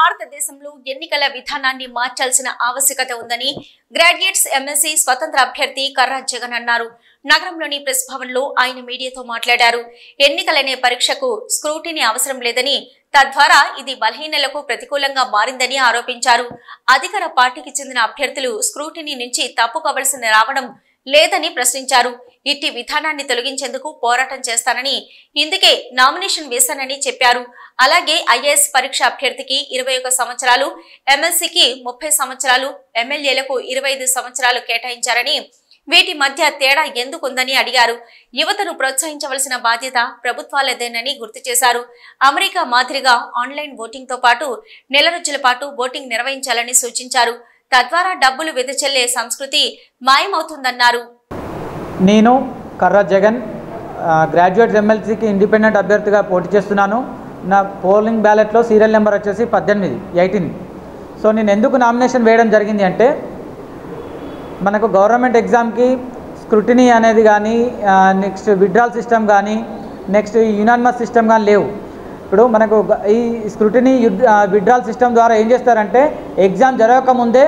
భారతదేశంలో ఎన్నికల విధానాన్ని మార్చాల్సిన ఆవశ్యకత ఉందని గ్రాడ్యుయేట్స్ ఎమ్మెల్సీ స్వతంత్ర అభ్యర్థి కర్రా జగన్ అన్నారు. నగరంలోని ప్రెస్ భవన్ లో ఆయన మీడియాతో మాట్లాడారు. ఎన్నికలనే పరీక్షకు స్క్రూటినీ అవసరం లేదని, తద్వారా ఇది బలహీనలకు ప్రతికూలంగా మారిందని ఆరోపించారు. అధికార పార్టీకి చెందిన అభ్యర్థులు స్క్రూటినీ నుంచి తప్పుకోవలసిన రావడం లేదని ప్రశ్నించారు. ఇట్టి విధానాన్ని తొలగించేందుకు పోరాటం చేస్తానని, ఇందుకే నామినేషన్ వేశానని చెప్పారు. అలాగే ఐఏఎస్ పరీక్ష అభ్యర్థికి 21 సంవత్సరాలు, ఎమ్మెల్సీకి 30 సంవత్సరాలు, ఎమ్మెల్యేలకు 25 సంవత్సరాలు కేటాయించారని, వీటి మధ్య తేడా ఎందుకుందని అడిగారు. యువతను ప్రోత్సహించవలసిన బాధ్యత ప్రభుత్వాలదేనని గుర్తు చేశారు. అమెరికా మాదిరిగా ఆన్లైన్ ఓటింగ్ తో పాటు నెల రోజుల పాటు ఓటింగ్ నిర్వహించాలని సూచించారు. తద్వారా డబ్బులు వెదజల్లే సంస్కృతి మాయమవుతుందన్నారు. నేను కర్రా జగన్ గ్రాడ్యుయేట్ ఎమ్మెల్సీకి ఇండిపెండెంట్ అభ్యర్థిగా పోటీ చేస్తున్నాను. నా పోలింగ్ బ్యాలెట్లో సీరియల్ నెంబర్ వచ్చేసి 18. సో నేను ఎందుకు నామినేషన్ వేయడం జరిగింది అంటే, మనకు గవర్నమెంట్ ఎగ్జామ్కి స్క్రూటినీ అనేది కానీ, నెక్స్ట్ విత్డ్రాల్ సిస్టమ్ కానీ, నెక్స్ట్ యునానిమస్ సిస్టమ్ కానీ లేవు. ఇప్పుడు మనకు ఈ స్క్రూటినీ విత్డ్రాల్ సిస్టమ్ ద్వారా ఏం చేస్తారంటే, ఎగ్జామ్ జరగకముందే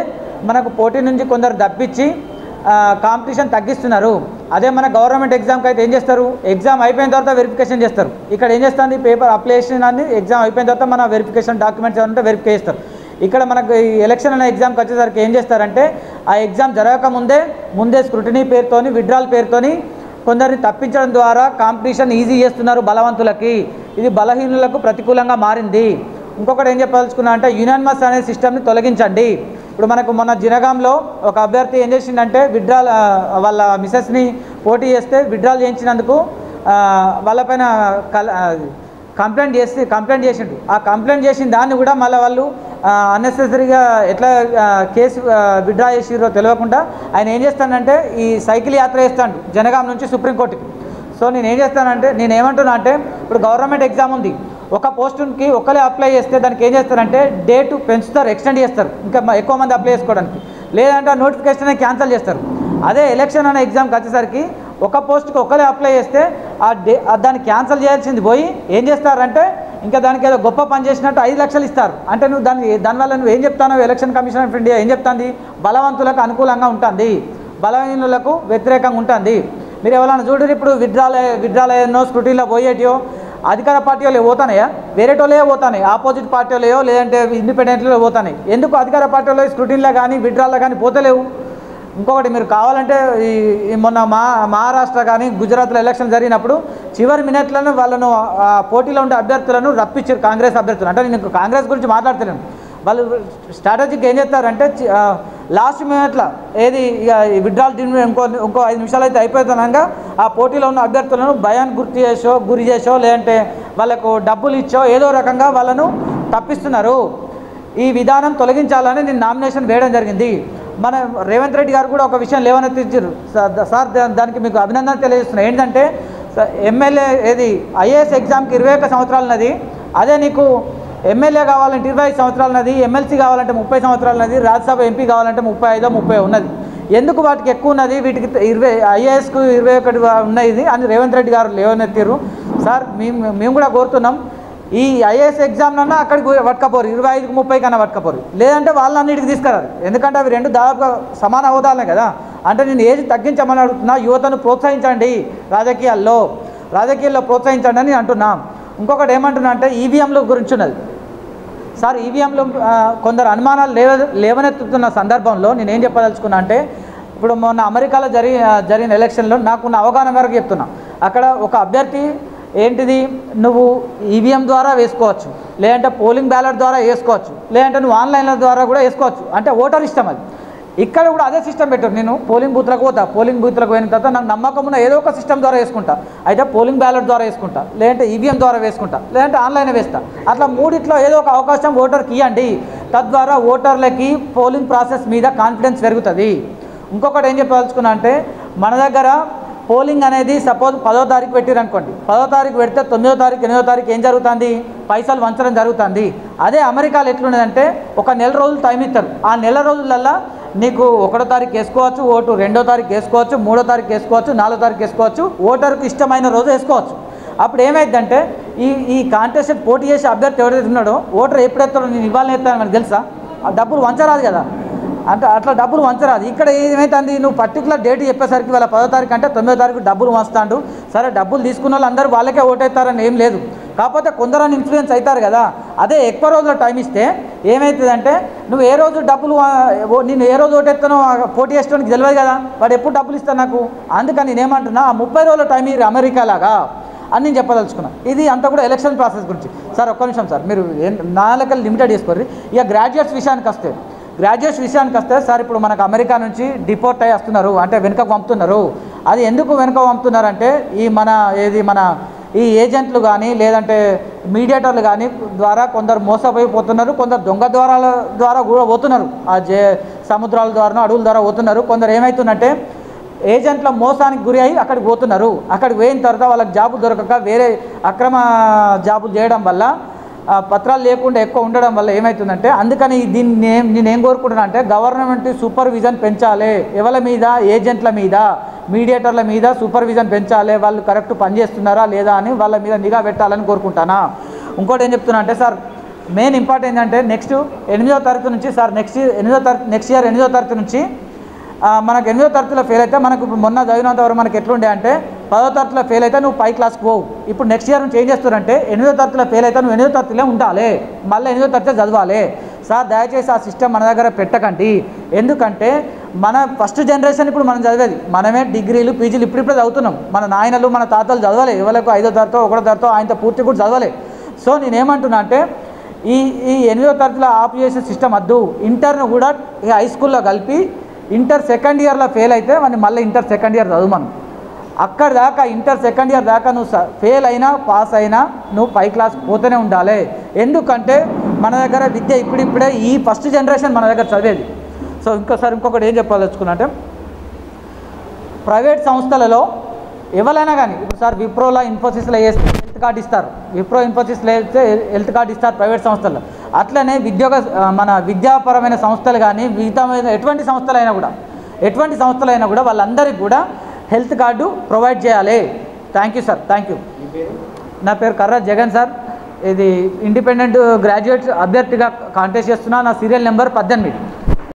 మనకు పోటీ నుంచి కొందరు తప్పించి కాంపిటీషన్ తగ్గిస్తున్నారు. అదే మన గవర్నమెంట్ ఎగ్జామ్కి అయితే ఏం చేస్తారు, ఎగ్జామ్ అయిపోయిన తర్వాత వెరిఫికేషన్ చేస్తారు. ఇక్కడ ఏం చేస్తుంది, పేపర్ అప్లికేషన్ అని ఎగ్జామ్ అయిపోయిన తర్వాత మన వెరిఫికేషన్ డాక్యుమెంట్స్ ఏమంటే వెరిఫై చేస్తారు. ఇక్కడ మనకు ఈ ఎలక్షన్ అనే ఎగ్జామ్కి వచ్చేసరికి ఏం చేస్తారంటే, ఆ ఎగ్జామ్ ముందే స్క్రూటినీ పేరుతోని, విత్డ్రాల్ పేరుతోని కొందరిని తప్పించడం ద్వారా కాంపిటీషన్ ఈజీ చేస్తున్నారు బలవంతులకి. ఇది బలహీనులకు ప్రతికూలంగా మారింది. ఇంకొకటి ఏం చెప్పదలుచుకున్నా అంటే, యునానిమస్ అనే సిస్టమ్ని తొలగించండి. ఇప్పుడు మనకు మొన్న జినగాంలో ఒక అభ్యర్థి ఏం చేసిందంటే, విత్డ్రాల్ వాళ్ళ మిసెస్ని పోటీ చేస్తే విత్డ్రాల్ చేయించినందుకు వాళ్ళపైన కంప్లైంట్ చేసిండు. ఆ కంప్లైంట్ చేసిన దాన్ని కూడా మళ్ళీ వాళ్ళు అన్నెసెసరీగా ఎట్లా కేసు విత్డ్రా చేసిరో తెలియకుండా ఆయన ఏం చేస్తానంటే, ఈ సైకిల్ యాత్ర చేస్తాడు జనగాం నుంచి సుప్రీంకోర్టుకి. సో నేనేమంటున్నా అంటే, ఇప్పుడు గవర్నమెంట్ ఎగ్జామ్ ఉంది, ఒక పోస్టుకి ఒకరే అప్లై చేస్తే దానికి ఏం చేస్తారంటే డేట్ పెంచుతారు, ఎక్స్టెండ్ చేస్తారు, ఇంకా ఎక్కువ మంది అప్లై చేసుకోవడానికి. లేదంటే ఆ నోటిఫికేషన్ క్యాన్సిల్ చేస్తారు. అదే ఎలక్షన్ అనే ఎగ్జామ్కి వచ్చేసరికి ఒక పోస్ట్కి ఒకరే అప్లై చేస్తే దాన్ని క్యాన్సిల్ చేయాల్సింది పోయి ఏం చేస్తారంటే, ఇంకా దానికి ఏదో గొప్ప పని చేసినట్టు 5 లక్షలు ఇస్తారు. అంటే నువ్వు దానివల్ల నువ్వు ఏం చెప్తానో, ఎలక్షన్ కమిషన్ ఆఫ్ ఇండియా ఏం చెప్తుంది, బలవంతులకు అనుకూలంగా ఉంటుంది, బలహీనులకు వ్యతిరేకంగా ఉంటుంది. మీరు ఎవరైనా చూడరు, ఇప్పుడు విత్డ్రాలయనో స్క్రూటీలో పోయేటియో అధికార పార్టీ వాళ్ళు పోతానయా, వేరేటోళ్ళే పోతాయి, ఆపోజిట్ పార్టీ వాళ్ళయో లేదంటే ఇండిపెండెంట్లో పోతాయి. ఎందుకు అధికార పార్టీ వాళ్ళు స్క్రూటీన్లో కానీ విత్డ్రాల్లో కానీ పోతలేవు? ఇంకొకటి మీరు కావాలంటే మొన్న మహారాష్ట్ర కానీ గుజరాత్లో ఎలక్షన్ జరిగినప్పుడు చివరి మినిట్లను వాళ్ళను పోటీలో ఉండే అభ్యర్థులను రప్పించారు, కాంగ్రెస్ అభ్యర్థులు. అంటే నేను కాంగ్రెస్ గురించి మాట్లాడుతున్నాను. వాళ్ళు స్ట్రాటజీకి ఏం చేస్తారంటే, లాస్ట్ మినిట్లో ఏది విత్డ్రాల్ ఇంకో 5 నిమిషాలు అయితే అయిపోతున్నాగా ఆ పోటీలో ఉన్న అభ్యర్థులను భయానికి గురి చేసో లేదంటే వాళ్ళకు డబ్బులు ఇచ్చో ఏదో రకంగా వాళ్ళను తప్పిస్తున్నారు. ఈ విధానం తొలగించాలని నేను నామినేషన్ వేయడం జరిగింది. మన రేవంత్ రెడ్డి గారు కూడా ఒక విషయం లేవనెత్తించారు సార్, దానికి మీకు అభినందన తెలియజేస్తున్నాను. ఏంటంటే, ఎమ్మెల్యే ఏది ఐఏఎస్ ఎగ్జామ్కి 21 సంవత్సరాలు ఉన్నది, అదే నీకు ఎమ్మెల్యే కావాలంటే 25 సంవత్సరాలు ఉన్నది, ఎమ్మెల్సీ కావాలంటే 30 సంవత్సరాలు ఉన్నది, రాజ్యసభ ఎంపీ కావాలంటే 35 ఉన్నది. ఎందుకు వాటికి ఎక్కువ ఉన్నది, వీటికి ఐఏఎస్కు 21 ఉన్నది అని రేవంత్ రెడ్డి గారు లేవనెత్తారు. సార్ మేము కూడా కోరుతున్నాం, ఈ ఐఏఎస్ ఎగ్జామ్లన్నా అక్కడికి పట్టుకపోరు, 25కి 30 కన్నా పట్టుకపోరు, లేదంటే వాళ్ళన్నిటికి తీసుకురారు. ఎందుకంటే అవి రెండు దాదాపుగా సమాన హోదాలే కదా. అంటే నేను ఏజ్ తగ్గించమని అడుగుతున్నా, యువతను ప్రోత్సహించండి, రాజకీయాల్లో ప్రోత్సహించండి అని అంటున్నాం. ఇంకొకటి ఏమంటున్నా అంటే, ఈవీఎంల గురించి ఉన్నది సార్. ఈవీఎంలో కొందరు అనుమానాలు లేవనెత్తుతున్న సందర్భంలో నేనేం చెప్పదలుచుకున్నా అంటే, ఇప్పుడు మొన్న అమెరికాలో జరిగిన ఎలక్షన్లో నాకున్న అవగాహన మేరకు చెప్తున్నా. అక్కడ ఒక అభ్యర్థి ఏంటిది, నువ్వు ఈవీఎం ద్వారా వేసుకోవచ్చు, లేదంటే పోలింగ్ బ్యాలెట్ ద్వారా వేసుకోవచ్చు, లేదంటే నువ్వు ఆన్లైన్ల ద్వారా కూడా వేసుకోవచ్చు, అంటే ఓటర్ ఇష్టం అది. ఇక్కడ కూడా అదే సిస్టమ్ పెట్టారు. నేను పోలింగ్ బూత్లకు పోతా, పోలింగ్ బూత్లకు పోయిన తర్వాత నాకు నమ్మకం ఉన్న ఏదో ఒక సిస్టమ్ ద్వారా వేసుకుంటా, అయితే పోలింగ్ బ్యాలెట్ ద్వారా వేసుకుంటా, లేదంటే ఈవీఎం ద్వారా వేసుకుంటా, లేదంటే ఆన్లైన్ వేస్తా. అట్లా మూడిట్లో ఏదో ఒక అవకాశం ఓటర్కి ఇవ్వండి. తద్వారా ఓటర్లకి పోలింగ్ ప్రాసెస్ మీద కాన్ఫిడెన్స్ పెరుగుతుంది. ఇంకొకటి ఏం చెప్పదలుచుకున్నా అంటే, మన దగ్గర పోలింగ్ అనేది సపోజ్ 10వ తారీఖు పెట్టారు అనుకోండి, 10వ తారీఖు పెడితే 9వ తారీఖు 8వ తారీఖు ఏం జరుగుతుంది, పైసలు వంచడం జరుగుతుంది. అదే అమెరికాలో ఎట్లున్నదంటే, ఒక నెల రోజులు టైం ఇస్తారు. ఆ నెల రోజులల్లో నీకు 1వ తారీఖు వేసుకోవచ్చు ఓటు, 2వ తారీఖు వేసుకోవచ్చు, 3వ తారీఖు వేసుకోవచ్చు, 4వ తారీఖు వేసుకోవచ్చు, ఓటర్కు ఇష్టమైన రోజు వేసుకోవచ్చు. అప్పుడు ఏమైందంటే ఈ కాంటెస్ట్ పోటీ చేసే అభ్యర్థి ఎవరైతే ఉన్నాడో ఓటర్ ఎప్పుడెత్తాడో నేను ఇవ్వాలని ఎత్తాను మనకు తెలుసా? ఆ డబ్బులు వంచరాదు కదా, అంటే అట్లా డబ్బులు వంచరాదు. ఇక్కడ ఏమైతుంది, నువ్వు పర్టికులర్ డేట్ చెప్పేసరికి వాళ్ళ 10వ తారీఖు అంటే 9వ తారీఖు డబ్బులు వంచుతాడు. సరే డబ్బులు తీసుకున్న వాళ్ళు అందరూ వాళ్ళకే ఓటేస్తారని ఏం లేదు, కాకపోతే కొందరని ఇన్ఫ్లుయెన్స్ అవుతారు కదా. అదే ఎక్కువ రోజుల టైం ఇస్తే ఏమవుతుందంటే నువ్వు ఏ రోజు డబ్బులు నేను ఏ రోజు ఓటేస్తానో పోటీ చేసేవానికి తెలియదు కదా, వాడు ఎప్పుడు డబ్బులు ఇస్తాను నాకు. అందుకని నేనేమంటున్నా 30 రోజుల టైం అమెరికా లాగా అని నేను చెప్పదలుచుకున్నాను. ఇది అంతా కూడా ఎలక్షన్ ప్రాసెస్ గురించి. సార్ ఒక్క నిమిషం సార్, మీరు 4 లెక్కలు లిమిటెడ్ చేసుకోర్రి. ఇక గ్రాడ్యుయేట్స్ విషయానికి వస్తే సార్ ఇప్పుడు మనకు అమెరికా నుంచి డిపోర్ట్ అయ్యి వస్తున్నారు, అంటే వెనుకకు పంపుతున్నారు. అది ఎందుకు వెనుక పంపుతున్నారంటే ఈ ఏజెంట్లు కానీ లేదంటే మీడియేటర్లు కానీ ద్వారా కొందరు మోసపోయిపోతున్నారు, కొందరు దొంగ ద్వారా కూడా పోతున్నారు, సముద్రాల ద్వారానో అడవుల ద్వారా పోతున్నారు. కొందరు ఏమవుతుందంటే ఏజెంట్ల మోసానికి గురి అయ్యి అక్కడికి పోతున్నారు. అక్కడికి పోయిన తర్వాత వాళ్ళకి జాబులు దొరకక వేరే అక్రమ జాబులు చేయడం వల్ల, పత్రాలు లేకుండా ఎక్కువ ఉండడం వల్ల ఏమవుతుందంటే, అందుకని దీన్ని నేనేం కోరుకుంటున్నా అంటే గవర్నమెంట్ సూపర్విజన్ పెంచాలి. ఎవరి మీద, ఏజెంట్ల మీద, మీడియేటర్ల మీద సూపర్విజన్ పెంచాలి. వాళ్ళు కరెక్ట్ పనిచేస్తున్నారా లేదా అని వాళ్ళ మీద నిఘా పెట్టాలని కోరుకుంటానా. ఇంకోటి ఏం చెప్తున్నా అంటే సార్, మెయిన్ ఇంపార్టెంట్ ఏంటంటే నెక్స్ట్ 8వ తరగతి నుంచి సార్ నెక్స్ట్ ఇయర్ 8వ తరగతి నుంచి మనకు 8వ తరగతిలో ఫెయిల్ అయితే, మనకు ఇప్పుడు మొన్న చదివినంత వరకు మనకి ఎట్లుండే అంటే 10వ తరగతిలో ఫెయిల్ అయితే నువ్వు పై క్లాస్కి పోవు. ఇప్పుడు నెక్స్ట్ ఇయర్ నుంచి ఏం చేస్తారంటే 8వ తరగతిలో ఫెయిల్ అయితే నువ్వు 8వ తరగతిలో ఉండాలి, మళ్ళీ 8వ తరగతి చదవాలి. సార్ దయచేసి ఆ సిస్టమ్ మన దగ్గర పెట్టకండి. ఎందుకంటే మన ఫస్ట్ జనరేషన్ ఇప్పుడు మనం చదివేది, మనమే డిగ్రీలు పీజీలు ఇప్పుడిప్పుడే చదువుతున్నాం. మన నాయనలు మన తాతలు చదవలే, ఎవరికి 5వ తరగతో 1వ తరగతో ఆయనతో పూర్తి కూడా చదవలే. సో నేనేమంటున్నా అంటే ఈ 8వ తరగతిలో ఆఫ్ చేసే సిస్టమ్ వద్దు. ఇంటర్ను కూడా హై స్కూల్లో కలిపి ఇంటర్ సెకండ్ ఇయర్లో ఫెయిల్ అయితే మనం మళ్ళీ ఇంటర్ సెకండ్ ఇయర్ చదువుమను. అక్కడ దాకా ఇంటర్ సెకండ్ ఇయర్ దాకా నువ్వు ఫెయిల్ అయినా పాస్ అయినా నువ్వు పై క్లాస్ పోతూనే ఉండాలి. ఎందుకంటే మన దగ్గర విద్య ఇప్పుడిప్పుడే ఈ ఫస్ట్ జనరేషన్ మన దగ్గర చదివేది. సో ఇంకొకటి ఏం చెప్పదలుచుకున్నా అంటే, ప్రైవేట్ సంస్థలలో ఎవరైనా కానీ ఇప్పుడు సార్ విప్రోలో ఇన్ఫోసిస్లో వేస్తే హెల్త్ కార్డు ఇస్తారు, విప్రో ఇన్ఫోసిస్లో వేస్తే హెల్త్ కార్డు ఇస్తారు ప్రైవేట్ సంస్థల్లో. అట్లనే మన విద్యాపరమైన సంస్థలు కానీ మిగతామైన ఎటువంటి సంస్థలైనా కూడా వాళ్ళందరికీ కూడా హెల్త్ కార్డు ప్రొవైడ్ చేయాలి. Thank you sir, thank you. నా పేరు కర్ర జగన్ సార్. ఇది ఇండిపెండెంట్ గ్రాడ్యుయేట్ అభ్యర్థిగా కాంటెస్ట్ చేస్తున్నా. నా సీరియల్ నెంబర్ 18.